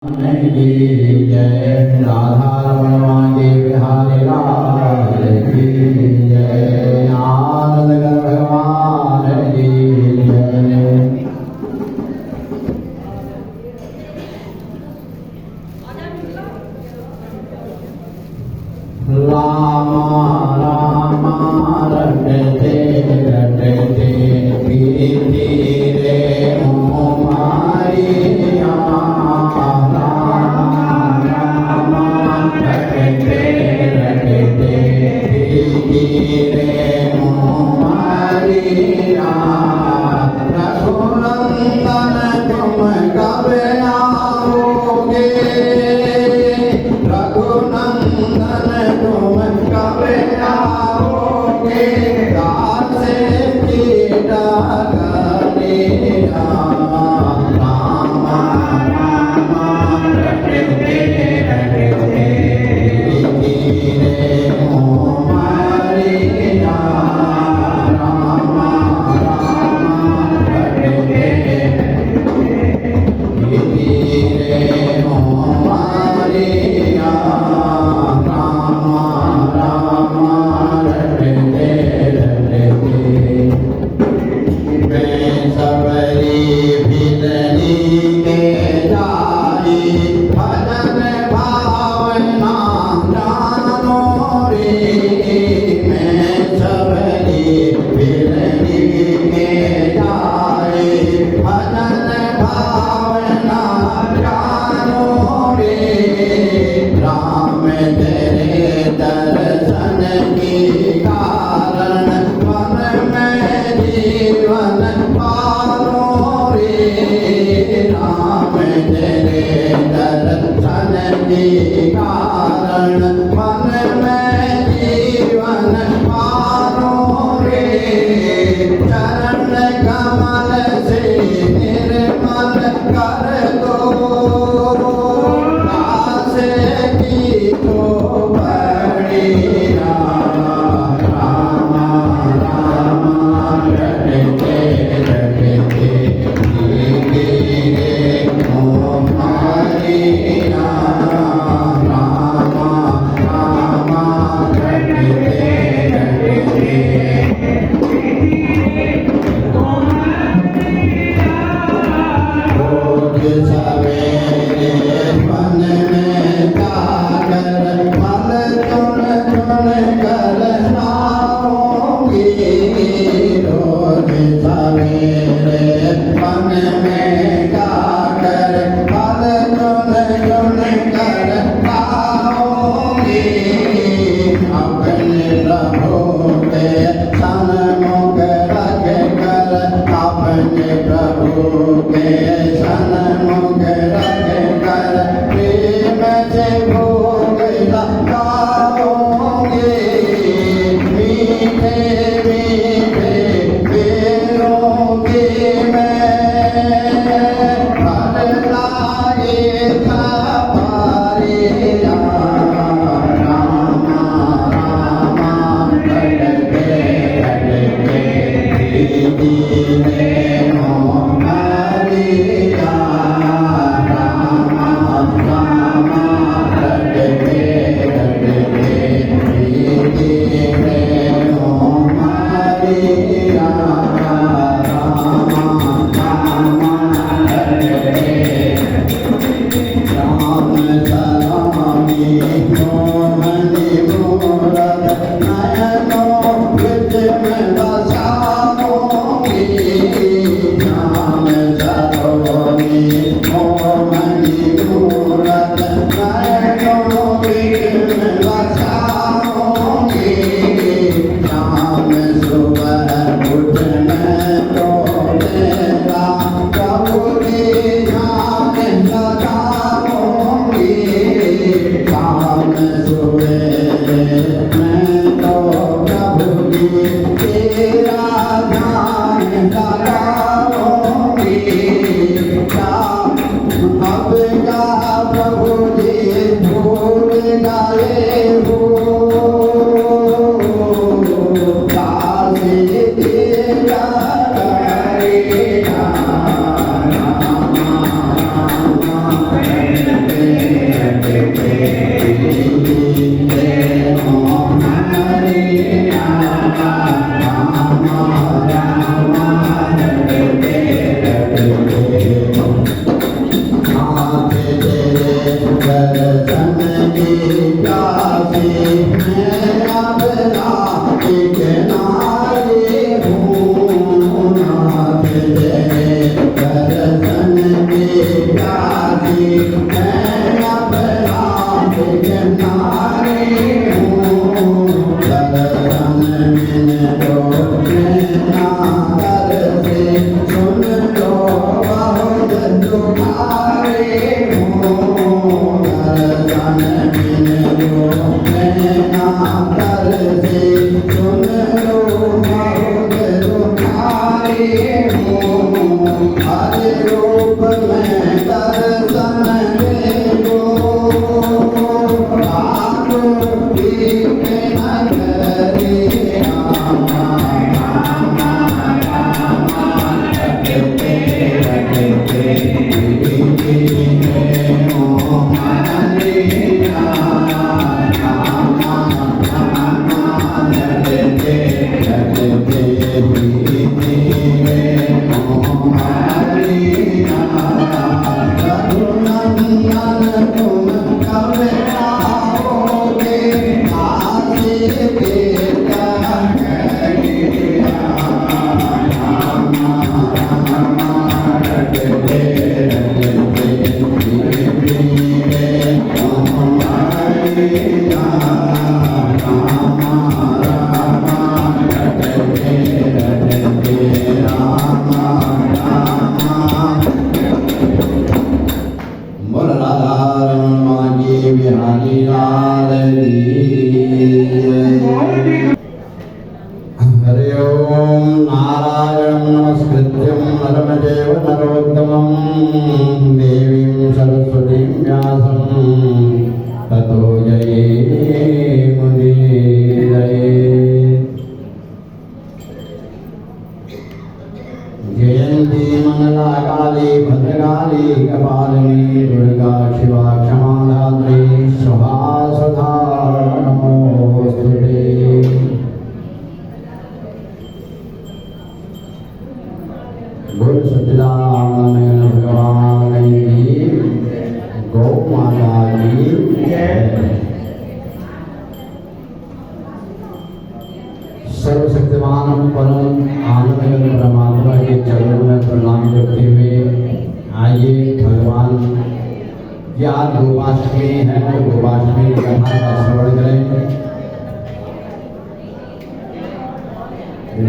जय राधा रमण बिहारी लाल की जय आनंद भगवान की जय। रामा रामा रटते रटते धीरे मारिया दर्शन की प्यासी मैं अब रात किनारे हूँ नाथ तेरे दर्शन की प्यासी मैं अब रात किनारे हूँ दर्शन बिन तो नैना तरसे सुन लो बहुत दुखारे हूँ दर्शन बिन तो नैना तरसे सुन लो बहुत दुखारे हूँ हर रूप में दर्शन दे दो हरि ओम नारायणं नमस्कृत्यं नरं चैव नरोत्तमं देवीं सरस्वतीं व्यासं ततो जयेमुदीरयेत्। जयन्ती मंगला काली भद्रकाली कपालिनी दुर्गा शिवा क्षमा धात्री स्वाहा सुधा नमोस्तुते। बोल सच्चिदानंद भगवान की गौ माता की सर्वशक्तिमान परम आनंद परमात्मा के चरणों में प्रणाम करते हुए आइए भगवान की आज गोपाष्टमी है तो गोपाष्टमी की कथा का श्रवण करें।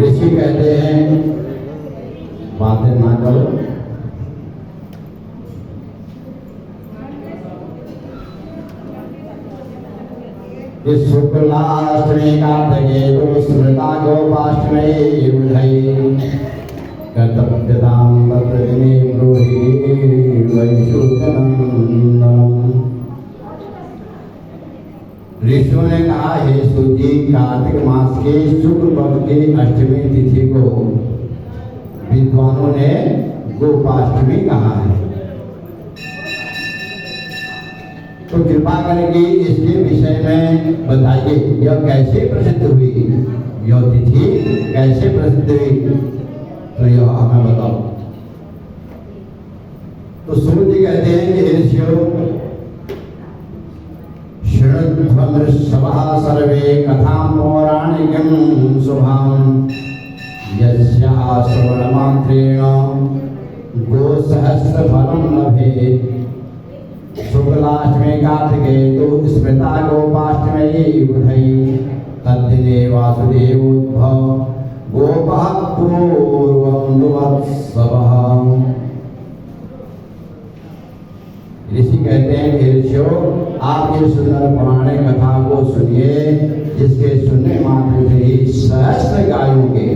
ऋषि कहते हैं बातें ना करो, इस शुक्लाष्टमी कार्तिके तो स्मृता गोपाष्टमी युधै कर्तव्यतां तत्रदिने ब्रूहि वैशुकनन्दनम्। ऋषियों ने कहा हे सूजी कार्तिक मास के शुक्ल पक्ष की अष्टमी तिथि को विद्वानों ने गोपाष्टमी कहा है, तो कृपा करके इसके विषय में बताइए यह कैसे प्रसिद्ध हुई, यह तिथि कैसे प्रसिद्ध हुई, तो यह हमें बताओ। तो सूर्य जी कहते हैं कि ऋषियों शृण्वमृषभः सर्वे कथां पौराणिकीं शुभां यस्याः श्रवणमात्रेण गोसहस्रफलं लभेत्। शुक्लाष्टमी कार्तिके तो स्मृता गोपाष्टमी युधै तद्दिने वासुदेवोद्भव गोपः पूर्वं दुवत्सवः। ऋषि कहते हैं कि ऋषियों आप ये सुंदर पुराने कथा को सुनिए जिसके सुनने मात्र से ही सहस्त्र गायों के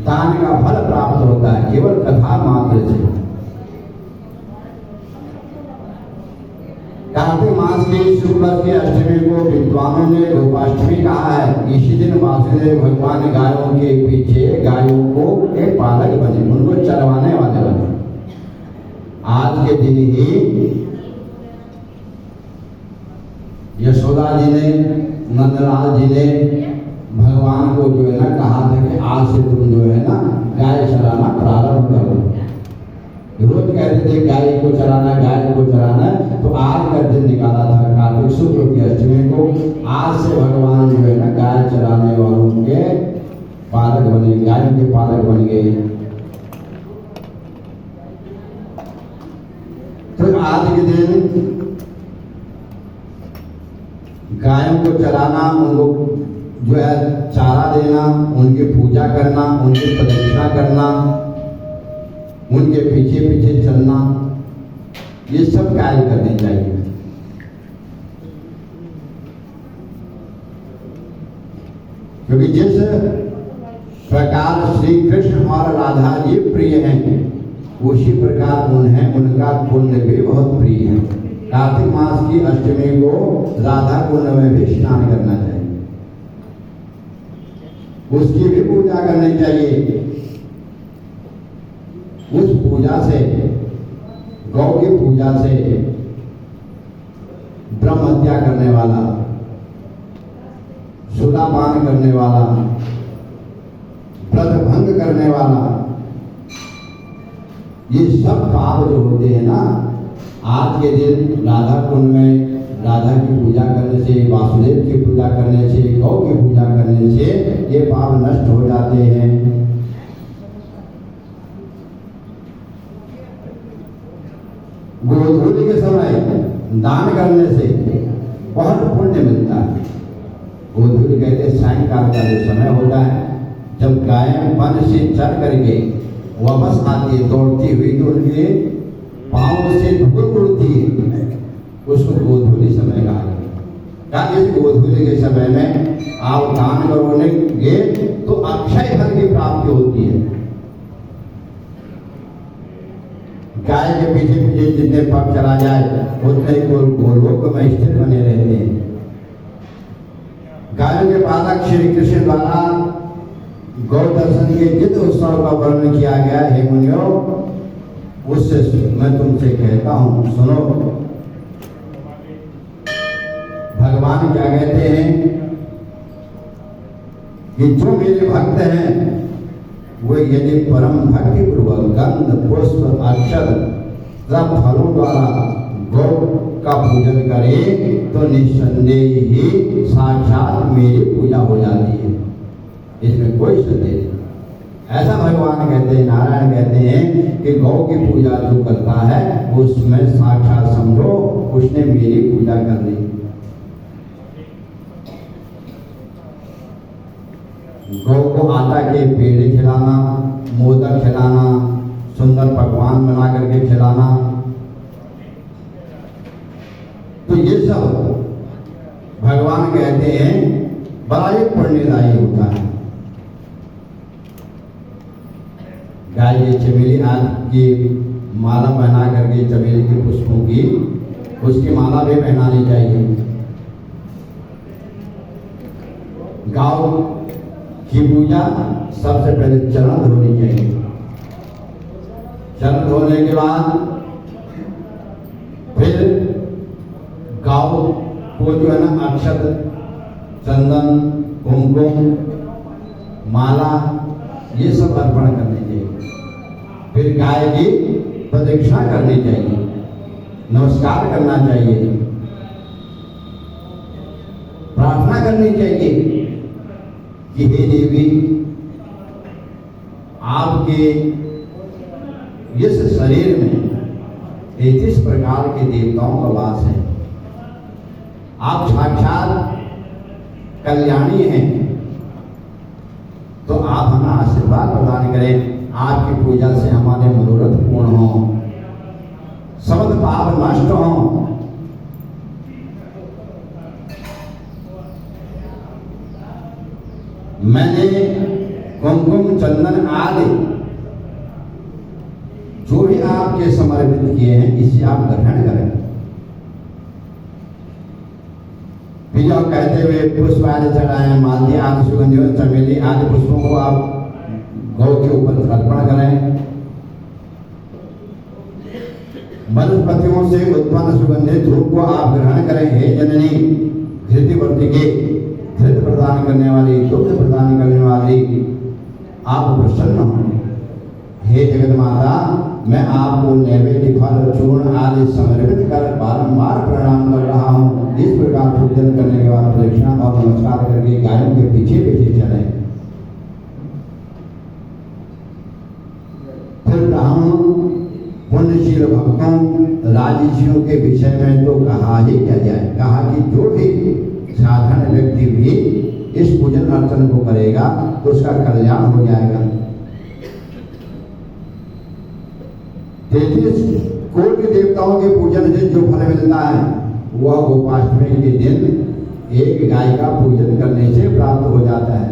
दान का फल प्राप्त होता है, केवल कथा मात्र से। कार्तिक मास की शुक्ल की अष्टमी को विद्वानों ने गोपाष्टमी कहा है। इसी दिन वासुदेव भगवान गायों के पीछे गायों को एक पालक बने, उनको चरवाने वाले बने। आज के दिन ही यशोदा जी ने नंदलाल जी ने भगवान को जो है ना कहा था कि आज से तुम जो है ना गाय चराना प्रारंभ करो। रोज कहते थे गाय को चराना, तो आज का दिन निकाला था कार्तिक शुक्ल की अष्टमी को। आज से भगवान जो है ना गाय चराने वालों के पालक बने, गायों के पालक बन गए। तो आज के दिन गायों को चराना, उनको जो है चारा देना, उनकी पूजा करना, उनकी प्रदक्षिणा करना, उनके पीछे पीछे चलना, ये सब कार्य करने चाहिए। क्योंकि जिस प्रकार श्री कृष्ण और राधा जी प्रिय हैं, उसी प्रकार उन्हें उनका पुण्य भी बहुत प्रिय है। कार्तिक मास की अष्टमी को राधा कुंड में भी स्नान करना चाहिए, उसकी भी पूजा करनी चाहिए। उस पूजा से, गौ की पूजा से ब्रह्म हत्या करने वाला, सुदापान करने वाला, व्रत भंग करने वाला, ये सब पाप जो होते हैं ना, आज के दिन राधा कुंड में राधा की पूजा करने से, वासुदेव की पूजा करने से, गौ की पूजा करने से ये पाप नष्ट हो जाते हैं। गोधूलि के समय दान करने से बहुत पुण्य मिलता है। गोधूलि कहते सायंकाल का जो समय होता है, जब गाय वन से चढ़ करके वापस आती है दौड़ती हुई, तो उनके पाँव से धूल उड़ती है, उसको गोधूलि समय कहा गया। इस गोधूलि के समय में आप दान करोगे तो अक्षय फल की प्राप्ति होती है। गाय के पीछे पीछे जितने पग चला जाए उतने ही गोलोक में स्थित बने रहते हैं। गायों के पालक श्री कृष्ण द्वारा गौ दर्शन के जित उत्सव का वर्णन किया गया है मुनियों, उससे मैं तुमसे कहता हूं, सुनो। भगवान क्या कहते हैं कि जो मेरे भक्त हैं वो यदि परम भक्ति पूर्वक गंध पुष्प अक्षत सब फलों द्वारा गौ का पूजन करे तो निस्संदेह ही साक्षात मेरी पूजा हो जाती है, इसमें कोई संदेह नहीं। ऐसा भगवान कहते हैं, नारायण कहते हैं कि गौ की पूजा जो करता है उसमें साक्षात समझो उसने मेरी पूजा कर ली। गौ को आटा के पेड़े खिलाना, मोदक खिलाना, सुंदर पकवान बना करके खिलाना, तो ये सब भगवान कहते हैं बड़ा ही पुण्यदायी होता है। गाय की चमेली आदि की माला पहना करके, चमेली के पुष्पों की उसकी माला भी पहनानी चाहिए। गाय की पूजा सबसे पहले चरण धोनी चाहिए। चरण धोने के बाद फिर गाय को जो है ना अक्षत, चंदन, कुमकुम, माला ये सब अर्पण करने चाहिए। फिर गाय की प्रदक्षिणा करनी चाहिए, नमस्कार करना चाहिए, प्रार्थना करनी चाहिए कि हे देवी, आपके इस शरीर में 33 प्रकार के देवताओं का वास है। आप साक्षात कल्याणी हैं, तो आप हमें आशीर्वाद प्रदान करें। आपकी पूजा से हमारे मनोरथ पूर्ण हो, समस्त पाप नष्ट हो। मैंने कुमकुम, चंदन आदि जो भी आपके समर्पित किए हैं इसे आप ग्रहण करें। फिर आप कहते हुए पुष्प आदि चढ़ाएं, माल्य आदि, सुगंधि, चमेली आदि पुष्पों को आप गौ के ऊपर अर्पण करें। वनस्पतियों से उत्पन्न सुगंधित धूप को आप ग्रहण करें। हे जननी धृतिवर्तिके, धृत प्रदान करने वाली, दुग्ध प्रदान करने वाली, आप प्रसन्न हो। हे जगत माता, मैं आपको नैवेद्य फल चूर्ण आदि समर्पित कर बारंबार प्रणाम कर रहा हूँ। इस प्रकार पूजन करने के बाद प्रदक्षिणा और नमस्कार करके गायों के पीछे पीछे चले। फिर ब्राह्मणों पुण्यशील भक्तों राजर्षियों के विषय में तो कहा ही क्या जाए। कहा कि जो भी साधारण व्यक्ति भी इस पूजन अर्चन को करेगा तो उसका कल्याण हो जाएगा। 33 कोटि देवताओं के पूजन से जो फल मिलता है वह गोपाष्टमी के दिन एक गाय का पूजन करने से प्राप्त हो जाता है।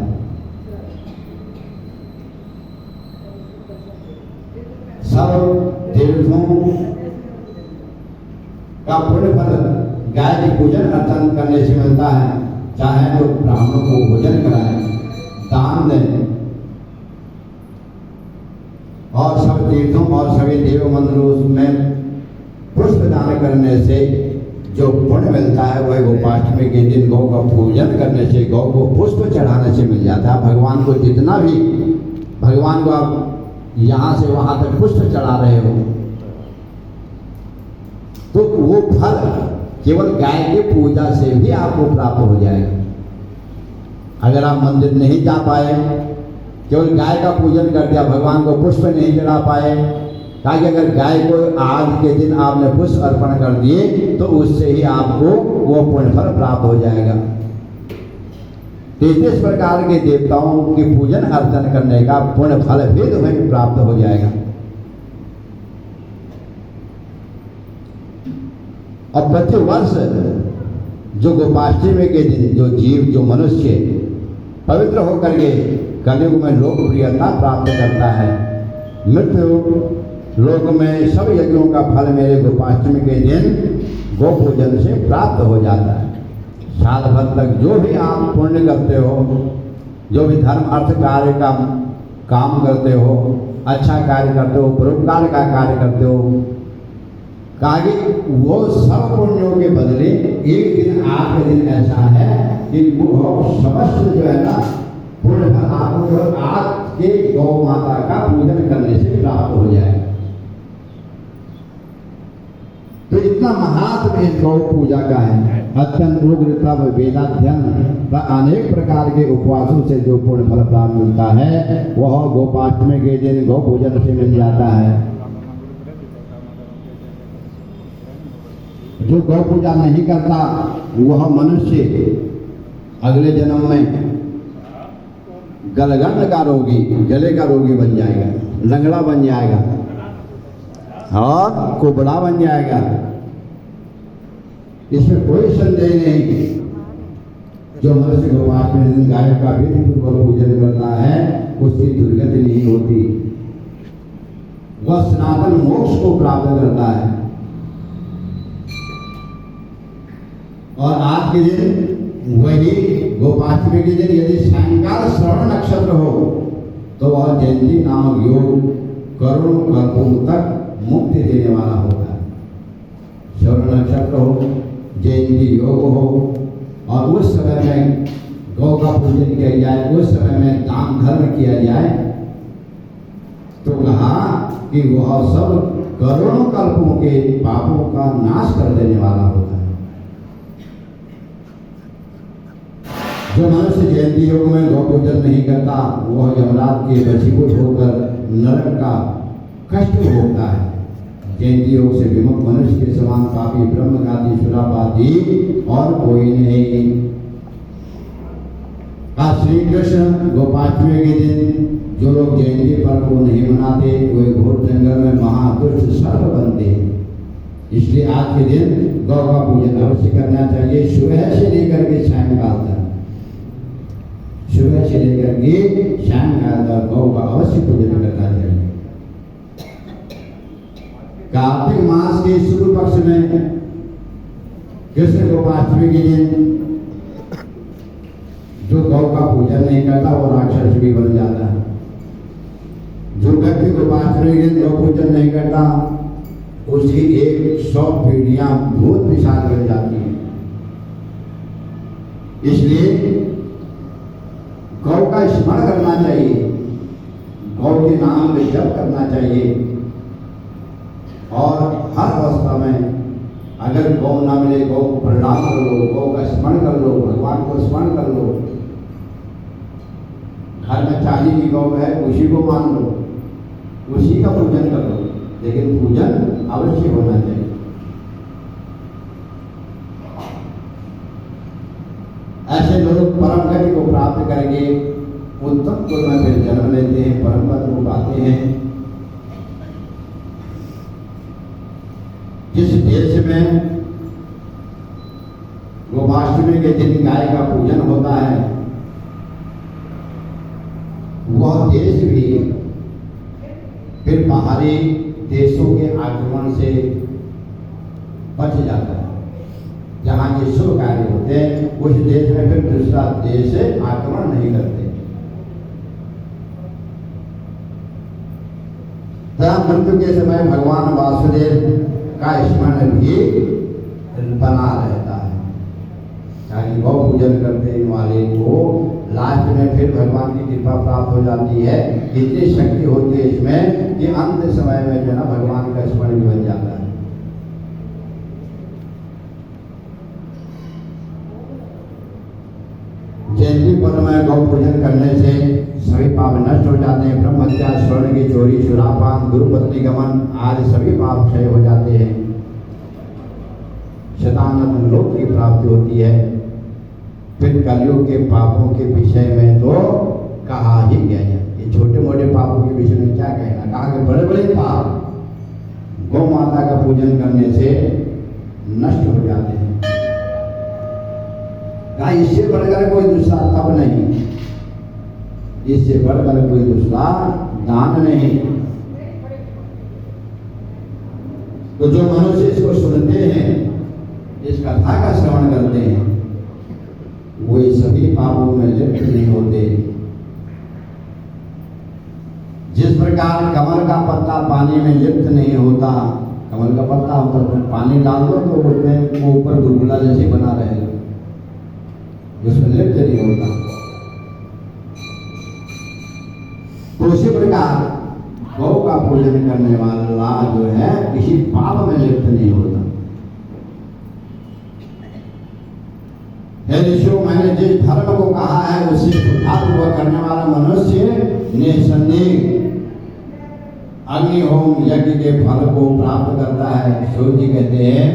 सब तीर्थों का पुण्य फल गाय की पूजन अर्चन करने से मिलता है। चाहे तो ब्राह्मणों को भोजन कराएं, दान दें और सब तीर्थों और सभी देव मंदिरों में पुष्प दान करने से जो पुण्य मिलता है वह गोपाष्टमी के दिन गौ का पूजन करने से, गौ को पुष्प चढ़ाने से मिल जाता है। भगवान को जितना भी भगवान को आप यहाँ से वहां तक पुष्प चढ़ा रहे हो तो वो फल केवल गाय के पूजा से भी आपको प्राप्त हो जाएगा। अगर आप मंदिर नहीं जा पाए, केवल गाय का पूजन कर दिया, भगवान को पुष्प नहीं चढ़ा पाए, ताकि अगर गाय को आज के दिन आपने पुष्प अर्पण कर दिए तो उससे ही आपको वो पुण्य फल प्राप्त हो जाएगा। 33 प्रकार के देवताओं की पूजन अर्चन करने का पुण्य फल भी तुम्हें प्राप्त हो जाएगा। और प्रति वर्ष जो गोपाष्टमी के दिन जो जीव, जो मनुष्य पवित्र होकर के कलयुग में लोकप्रियता प्राप्त करता है, मृत्यु लोक में सब यज्ञों का फल मेरे गोपाष्टमी के दिन गो पूजन से प्राप्त हो जाता है। साल भर तक जो भी आप पुण्य करते हो, जो भी धर्म अर्थ कार्य का काम करते हो, अच्छा कार्य करते हो, परोपकार का कार्य करते हो, कहा कि वो सब पुण्यों के बदले एक दिन आखिरी दिन ऐसा है कि वो समस्त जो है ना पुण्य फल आपको आज के गौ माता का पूजन करने से प्राप्त हो जाएगा। तो इतना महत्व इस गौ पूजा का है। अत्यंत उग्र तप वेदाध्ययन व अनेक प्रकार के उपवासों से जो पुण्य फल प्राप्त मिलता है वह गोपाष्टमी के दिन गौ पूजन से मिल जाता है। जो गौ पूजा नहीं करता वह मनुष्य अगले जन्म में गलगंड का रोगी, गले का रोगी बन जाएगा, लंगड़ा बन जाएगा और कुबड़ा बन जाएगा। इसमें कोई संदेह नहीं। जो मनुष्य गोपाष्टमी दिन गाय का विधिपूर्वक पूजन करता है उसकी दुर्गति नहीं होती, वह सनातन मोक्ष को प्राप्त करता है। और आज के दिन वही गोपाष्टमी के दिन यदि सायंकाल श्रवण नक्षत्र हो तो वह जयंती नामक योग करोड़ों कल्पों तक मुक्ति देने वाला होता है। श्रवण नक्षत्र हो, जयंती योग हो और उस समय में गौ का पूजन किया जाए, उस समय में दान धर्म किया जाए तो कहा कि वह सब करोड़ों कल्पों के पापों का नाश कर देने वाला होता है। जो मनुष्य जयंती योग में गौ पूजन नहीं करता वह यमराज के वशीभूत होकर नरक का कष्ट भोगता है। जयंती योग से विमुक्त मनुष्य के समान पापी ब्रह्मघाती सुरापाती और कोई नहीं। आज श्री कृष्ण गोपाष्टमी के दिन जो लोग जयंती पर्व को नहीं मनाते वे घोर जंगल में महादुष्ट सर्प बनते हैं। इसलिए आज के दिन गौ का पूजन अवश्य करना चाहिए, सुबह से लेकर के सायंकाल तक। सुबह से लेकर के सायंकाल तक गौ का अवश्य पूजन करना चाहिए। कार्तिक मास के शुक्ल पक्ष में कृष्ण गोपाष्टमी के दिन जो गौ का पूजन नहीं करता वो राक्षस भी बन जाता है। जो व्यक्ति गोपाष्टमी के दिन गौ पूजन नहीं करता उसकी 100 पीढ़ियां भूत पिशाच बन जाती हैं। इसलिए गौ का स्मरण करना चाहिए, गौ के नाम में जप करना चाहिए और हर अवस्था में अगर गौ ना मिले, गौ को प्रणाम कर लो, गौ का स्मरण कर लो, भगवान को स्मरण कर लो। घर में चांदी की गौ है, उसी को मान लो, उसी का पूजन कर लो, लेकिन पूजन अवश्य होना चाहिए। ऐसे लोग परम गति को प्राप्त करके उत्तम कुल में फिर जन्म लेते हैं, परम पद को पाते हैं। जिस देश में गोपाष्टमी के दिन गाय का पूजन होता है, वह देश भी फिर बाहरी देशों के आक्रमण से बच जाता है। जहाँ ये शुभ कार्य होते हैं, उस देश में फिर दूसरा देश आक्रमण नहीं करते। मृत्यु के समय भगवान वासुदेव का स्मरण भी बना रहता है, यानी गौ पूजन करने वाले को लास्ट में फिर भगवान की कृपा प्राप्त हो जाती है। इतनी शक्ति होती है इसमें कि अंत समय में जो है ना भगवान का स्मरण बन जाता है। जयंती पर्व में गौ पूजन करने से सभी पाप नष्ट हो जाते हैं। ब्रह्म हत्या, स्वर्ण की चोरी, सुरापान, गुरुपत्नी गमन आदि सभी पाप क्षय हो जाते हैं। शतानंद लोक की प्राप्ति होती है। फिर कलयुग के पापों के विषय में तो कहा ही गया है। ये छोटे मोटे पापों के विषय में क्या कहना, कहा कि बड़े बड़े पाप गौ माता का पूजन करने से नष्ट हो जाते हैं। कहा इससे बढ़कर कोई दूसरा तप नहीं, इससे बढ़कर कोई दूसरा दान नहीं। तो जो मनुष्य इसको सुनते हैं, इस कथा का श्रवण करते हैं, वो सभी पापों में लिप्त नहीं होते। जिस प्रकार कमल का पत्ता पानी में लिप्त नहीं होता, कमल का पत्ता होता है, पानी डाल दो तो उसमें वो ऊपर बुलबुला जैसे बना रहेगा, उसमें लिप्त नहीं होता। तो उसी प्रकार गौ का पूजन करने वाला जो है किसी पाप में लिप्त नहीं होता। ऋषियों, मैंने जिस धर्म को कहा है उसे श्रद्धापूर्वक करने वाला मनुष्य निसंदेह अग्नि होम यज्ञ के फल को प्राप्त करता है। सूर्य जी कहते हैं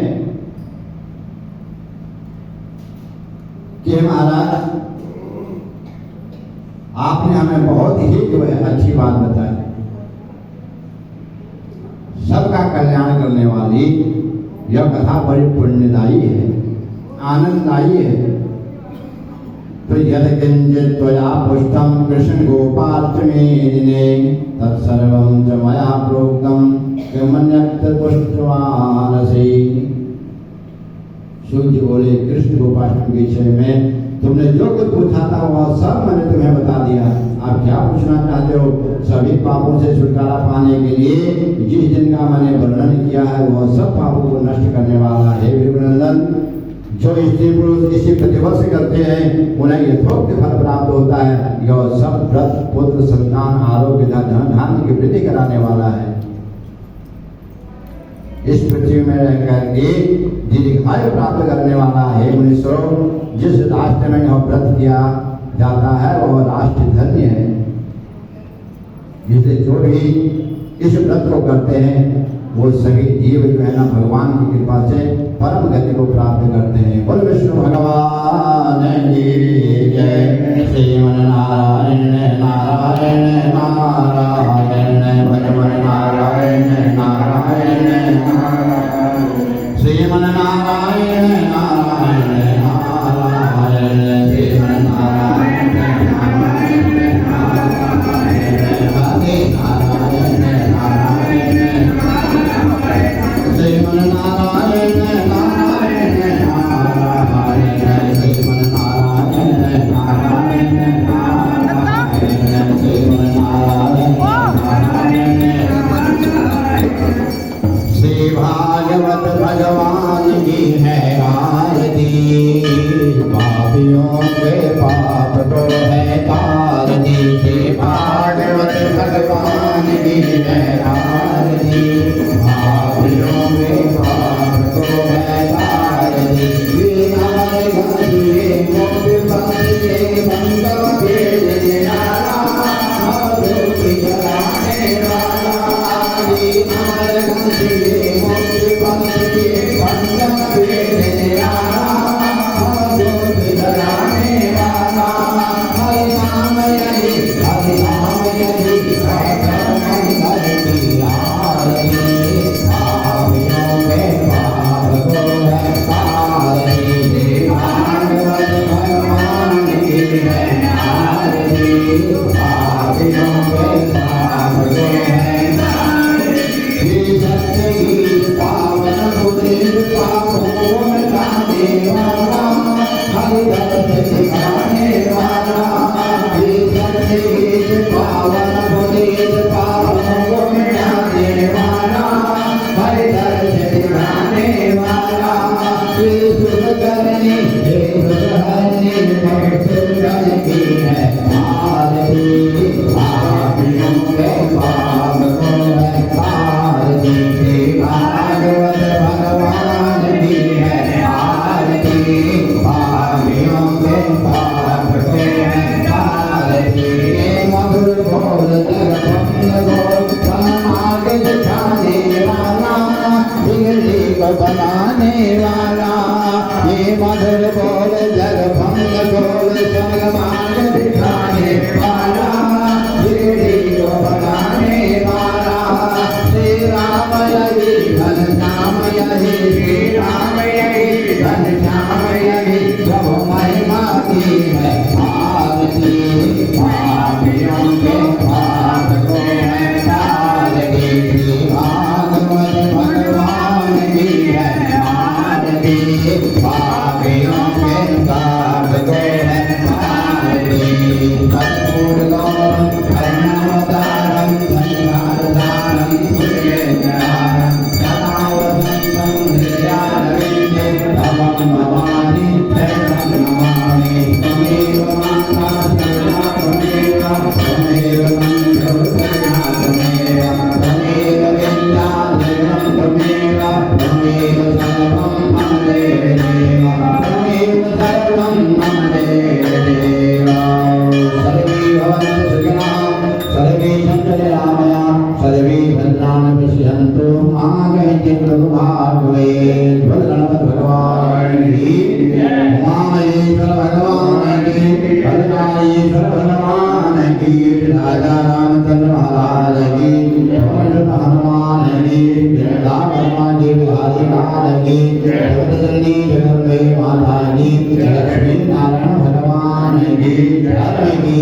कि महाराज आपने हमें बहुत ही जो है अच्छी बात बताई, सबका कल्याण करने वाली यह कथा बड़ी पुण्यदायी है, आनंददायी है। तो यद किंचित त्वया पुष्टम कृष्ण गोपाष्टमी दिने तत्सर्वं च मया प्रोक्तम किमन्यत् पुष्टवानसि। सूर्य बोले, कृष्ण गोपाष्टमी के विषय में तुमने जो कुछ पूछा था वह सब मैंने तुम्हें बता दिया। आप क्या पूछना चाहते हो? सभी पापों से छुटकारा पाने के लिए जिस दिन का मैंने वर्णन किया है वह सब पापों को नष्ट करने वाला है। विरनंदन, जो स्त्री पुरुष इसी प्रतिवर्ष करते हैं उन्हें यथोक्त फल प्राप्त होता है। यह सब व्रत, पुत्र, संतान, आरोग्य, धन धान्य की वृद्धि कराने वाला है। इस पृथ्वी में रह करके दीर्घायु प्राप्त करने वाला है। मुनीश्वरों, जिस राष्ट्र में यह व्रत किया जाता है वह राष्ट्र धन्य है। इसलिए जो भी इस व्रत को करते हैं वो सभी जीव जो है ना भगवान की कृपा से परम गति को प्राप्त करते हैं। बोल विष्णु भगवान की जय। श्रीमन नारायण नारायण नारायण भगवान नारायण नारायण नारायण श्रीमन नारायण नारायण नारायण श्रीमन नारायण नारायण नारायण हरे नारायण नारायण श्रीमन नारायण नारायण नारायण श्रीमन नारायण नारायण नारायण श्रीमन नारायण नारायण। श्री भागवत भगवान की है आरती, पापियों के पाप को है तारती। श्री भागवत भगवान की है आरती, बनाने वाला ये मधुर बोल जग भंग बोल स्वर्ग मार्ग दिखाने वाला गिरडी को बनाने वाला श्री राम यही घनश्याम यही श्री राम यही घनश्याम यही प्रभु महिमा की है आरती पापियों के पाप को है तार की भागवत भगवान की है आरती पापियों के पाप को है आरती कर्पूर गौरम करुणावतारम संसारसारम पुण्यज्ञानम सदावसंतं हृदयारविन्दे तवं भवानि शरणं नमामि त्वमेव माता पिता त्वमेव बन्धुर्गणा त्वमेव विद्याधरं त्वमेव सर्वं मम देव त्वमेव सर्वं मम देव सर्वे भवन्तु सुखिनः सर्वे सन्तु निरामया सर्वे भद्राणि पश्यन्तु मा कश्चित् दुर्भाग्यं भवेत् बोल गणपति भगवान की उमामहेश्वर भगवान की भद्राणीश्वर भगवान की राजा रामचंद्र महाराज की पवन हनुमान की राम जी बिहारी लाल की जगदजननी जगदम्बे माता की लक्ष्मी नारायण भगवान की धर्म की